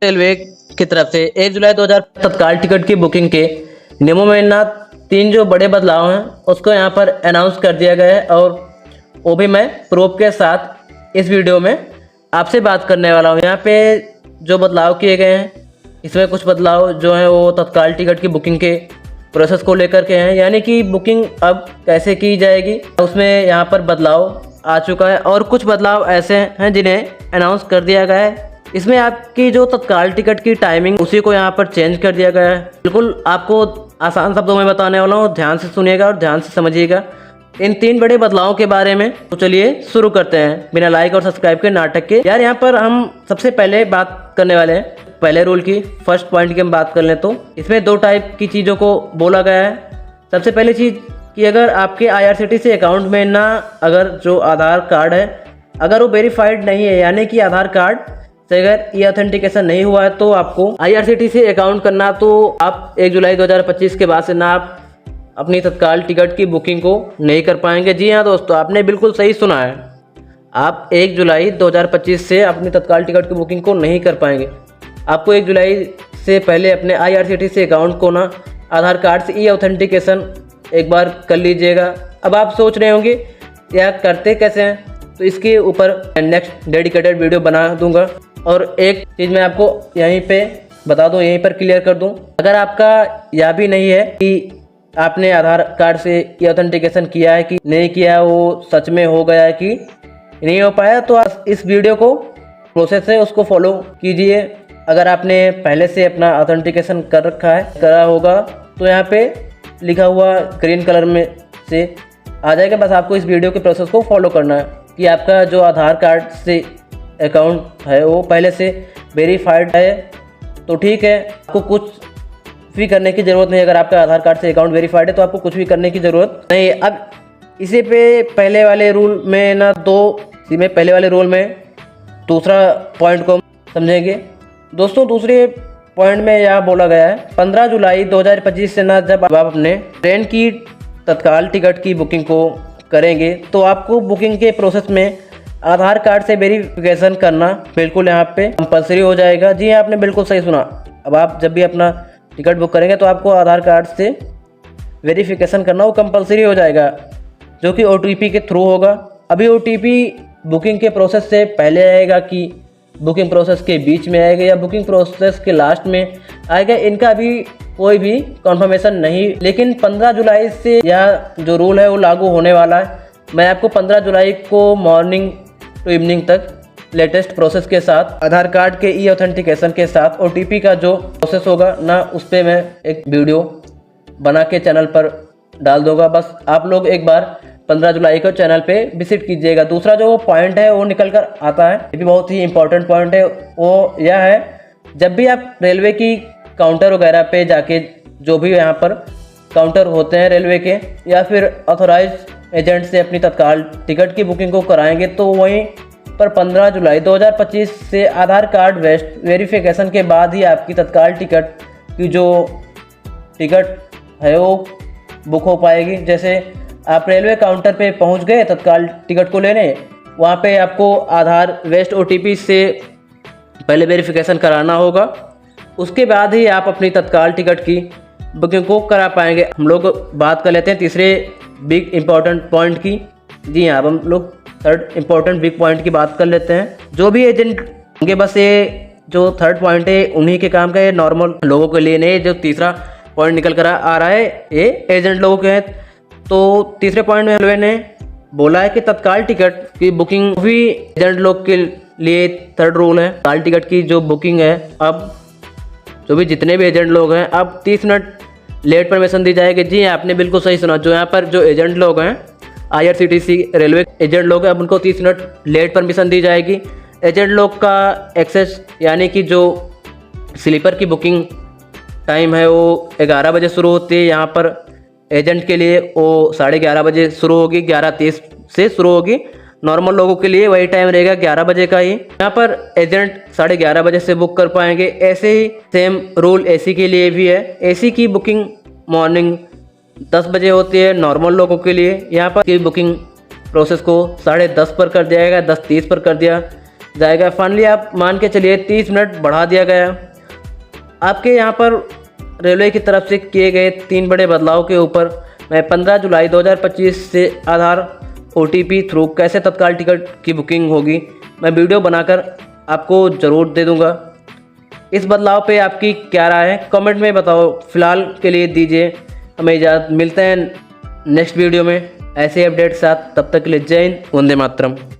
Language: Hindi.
रेलवे की तरफ से 1 जुलाई 2000 तत्काल टिकट की बुकिंग के नियमों में ना 3 जो बड़े बदलाव हैं उसको यहाँ पर अनाउंस कर दिया गया है और वो भी मैं प्रूफ के साथ इस वीडियो में आपसे बात करने वाला हूँ। यहाँ पे जो बदलाव किए गए हैं इसमें कुछ बदलाव जो हैं वो तत्काल टिकट की बुकिंग के प्रोसेस को लेकर के हैं, यानी कि बुकिंग अब कैसे की जाएगी उसमें यहाँ पर बदलाव आ चुका है। और कुछ बदलाव ऐसे हैं जिन्हें अनाउंस कर दिया गया है। इसमें आपकी जो तत्काल टिकट की टाइमिंग उसी को यहाँ पर चेंज कर दिया गया है। बिल्कुल आपको आसान शब्दों में बताने वाला हूँ, ध्यान से सुनिएगा और ध्यान से समझिएगा इन 3 बड़े बदलावों के बारे में। तो चलिए शुरू करते हैं बिना लाइक और सब्सक्राइब के नाटक के। यार यहाँ पर हम सबसे पहले बात करने वाले हैं पहले रूल की। फर्स्ट पॉइंट की हम बात कर लें तो इसमें 2 टाइप की चीज़ों को बोला गया है। सबसे पहली चीज़ कि अगर आपके IRCTC अकाउंट में ना अगर जो आधार कार्ड है अगर वो वेरीफाइड नहीं है, यानी कि आधार कार्ड से अगर ई ऑथेंटिकेशन नहीं हुआ है तो आपको IRCTC अकाउंट करना, तो आप 1 जुलाई 2025 के बाद से ना आप अपनी तत्काल टिकट की बुकिंग को नहीं कर पाएंगे। जी हाँ दोस्तों, आपने बिल्कुल सही सुना है, आप 1 जुलाई 2025 से अपनी तत्काल टिकट की बुकिंग को नहीं कर पाएंगे। आपको 1 जुलाई से पहले अपने IRCTC अकाउंट को ना आधार कार्ड से ई ऑथेंटिकेशन एक बार कर लीजिएगा। अब आप सोच रहे होंगे यह करते कैसे हैं, तो इसके ऊपर नेक्स्ट डेडिकेटेड वीडियो बना दूंगा। और एक चीज़ मैं आपको यहीं पे बता दूं, यहीं पर क्लियर कर दूं, अगर आपका यह भी नहीं है कि आपने आधार कार्ड से ई ऑथेंटिकेशन किया है कि नहीं किया, वो सच में हो गया है कि नहीं हो पाया, तो आप इस वीडियो को प्रोसेस है उसको फॉलो कीजिए। अगर आपने पहले से अपना ऑथेंटिकेशन कर रखा है करा होगा तो यहाँ पे लिखा हुआ ग्रीन कलर में से आ जाएगा। बस आपको इस वीडियो के प्रोसेस को फॉलो करना है कि आपका जो आधार कार्ड से अकाउंट है वो पहले से वेरीफाइड है तो ठीक है, आपको कुछ भी करने की ज़रूरत नहीं। अगर आपका आधार कार्ड से अकाउंट वेरीफाइड है तो आपको कुछ भी करने की ज़रूरत नहीं है। अब इसी पे पहले वाले रूल में ना पहले वाले रूल में दूसरा पॉइंट को समझेंगे दोस्तों। दूसरे पॉइंट में यह बोला गया है 15 जुलाई 2025 से ना जब आप अपने ट्रेन की तत्काल टिकट की बुकिंग को करेंगे तो आपको बुकिंग के प्रोसेस में आधार कार्ड से वेरिफिकेशन करना बिल्कुल यहाँ पे कंपलसरी हो जाएगा। जी हाँ, आपने बिल्कुल सही सुना। अब आप जब भी अपना टिकट बुक करेंगे तो आपको आधार कार्ड से वेरिफिकेशन करना वो कंपलसरी हो जाएगा, जो कि OTP के थ्रू होगा। अभी OTP बुकिंग के प्रोसेस से पहले आएगा कि बुकिंग प्रोसेस के बीच में आएगा या बुकिंग प्रोसेस के लास्ट में आएगा, इनका अभी कोई भी कंफर्मेशन नहीं। लेकिन 15 जुलाई से यह जो रूल है वो लागू होने वाला है। मैं आपको 15 जुलाई को मॉर्निंग टू इवनिंग तक लेटेस्ट प्रोसेस के साथ आधार कार्ड के ई ऑथेंटिकेशन के साथ OTP का जो प्रोसेस होगा ना उस पर मैं एक वीडियो बना के चैनल पर डाल दूंगा। बस आप लोग एक बार 15 जुलाई को चैनल पे विजिट कीजिएगा। दूसरा जो पॉइंट है वो निकल कर आता है, ये भी बहुत ही इंपॉर्टेंट पॉइंट है। वो यह है, जब भी आप रेलवे की काउंटर वगैरह पे जाके, जो भी यहाँ पर काउंटर होते हैं रेलवे के, या फिर ऑथोराइज एजेंट से अपनी तत्काल टिकट की बुकिंग को कराएंगे तो वहीं पर 15 जुलाई 2025 से आधार कार्ड वेरिफिकेशन के बाद ही आपकी तत्काल टिकट की जो टिकट है वो बुक हो पाएगी। जैसे आप रेलवे काउंटर पे पहुंच गए तत्काल टिकट को लेने, वहाँ पे आपको आधार OTP से पहले वेरिफिकेशन कराना होगा, उसके बाद ही आप अपनी तत्काल टिकट की बुकिंग को करा पाएंगे। हम लोग बात कर लेते हैं तीसरे बिग इम्पॉर्टेंट पॉइंट की। जी हाँ, अब हम लोग थर्ड इम्पॉर्टेंट बिग पॉइंट की बात कर लेते हैं। जो भी एजेंट होंगे, बस ये जो थर्ड पॉइंट है उन्हीं के काम का, ये नॉर्मल लोगों के लिए नहीं। जो तीसरा पॉइंट निकल कर आ रहा है ये एजेंट लोगों के हैं। तो तीसरे पॉइंट में रेलवे ने बोला है कि तत्काल टिकट की बुकिंग भी एजेंट लोग के लिए थर्ड रूल है। तत्काल टिकट की जो बुकिंग है, अब जो भी जितने भी एजेंट लोग हैं अब 30 मिनट लेट परमिशन दी जाएगी। जी आपने बिल्कुल सही सुना। जो यहाँ पर जो एजेंट लोग हैं IRCTC रेलवे एजेंट लोग हैं, अब उनको 30 मिनट लेट परमिशन दी जाएगी। एजेंट लोग का एक्सेस, यानी कि जो स्लीपर की बुकिंग टाइम है वो 11 बजे शुरू होती है। यहाँ पर एजेंट के लिए वो 11:30 बजे शुरू होगी, 11:30 से शुरू होगी। नॉर्मल लोगों के लिए वही टाइम रहेगा 11 बजे का ही। यहाँ पर एजेंट 11:30 बजे से बुक कर पाएंगे। ऐसे ही सेम रूल AC के लिए भी है। AC की बुकिंग मॉर्निंग 10 बजे होती है नॉर्मल लोगों के लिए। यहाँ पर की बुकिंग प्रोसेस को 10:30 पर कर दिया जाएगा, 10:30 पर कर दिया जाएगा। फाइनली आप मान के चलिए 30 मिनट बढ़ा दिया गया। आपके यहाँ पर रेलवे की तरफ से किए गए 3 बड़े बदलाव के ऊपर मैं 15 जुलाई 2025 से आधार OTP थ्रू कैसे तत्काल टिकट की बुकिंग होगी मैं वीडियो बनाकर आपको ज़रूर दे दूंगा। इस बदलाव पे आपकी क्या राय है कमेंट में बताओ। फिलहाल के लिए दीजिए हमें इजाज़त, मिलते हैं नेक्स्ट वीडियो में ऐसे अपडेट साथ। तब तक के लिए जय हिंद, वंदे मातरम।